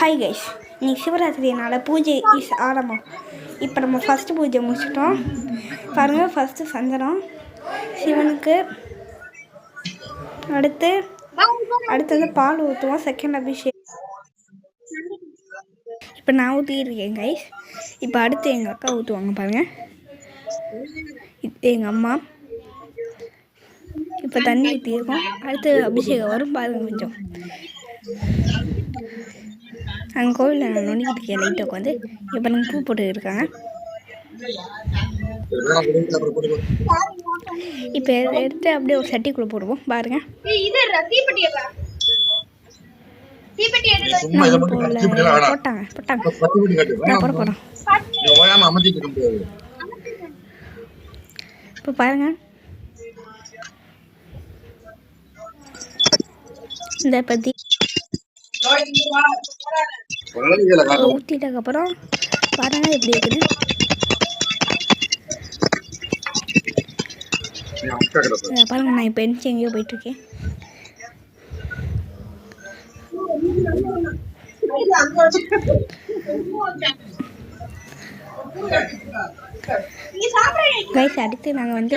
Hi guys, இன்னைக்கு சிவராத்திரினால பூஜை is ஆரம்பம். இப்போ நம்ம ஃபஸ்ட்டு பூஜை முடிச்சிட்டோம். பாருங்கள், ஃபஸ்ட்டு சந்தனம் சிவனுக்கு, அடுத்தது பால் ஊற்றுவோம். செகண்ட் அபிஷேகம் இப்போ நான் ஊற்றிருக்கேன் கைஸ். இப்போ அடுத்து எங்கள் அக்கா ஊற்றுவாங்க பாருங்கள். எங்கள் அம்மா இப்போ தண்ணி ஊற்றிருக்கோம். அடுத்து அபிஷேகம் வரும் பாருங்கள். கொஞ்சம் அங்கே கோவிலில் நான் நொண்டிக்கிட்டு இருக்கேன் லைட்டை உட்காந்து. இப்போ நாங்கள் பூ போட்டு இருக்காங்க. இப்போ எடுத்து அப்படியே ஒரு சட்டிக்குள்ளே போடுவோம் பாருங்க. போட்டாங்க போகிறோம். இப்போ பாருங்க, இந்த பற்றி ஊற்றிட்டதுக்கப்புறம் பாருங்க எப்படி இருக்குது. பாருங்க, நான் இப்போ எங்கேயோ போயிட்டுருக்கேன். கைஸ், அடுத்து நாங்கள் வந்து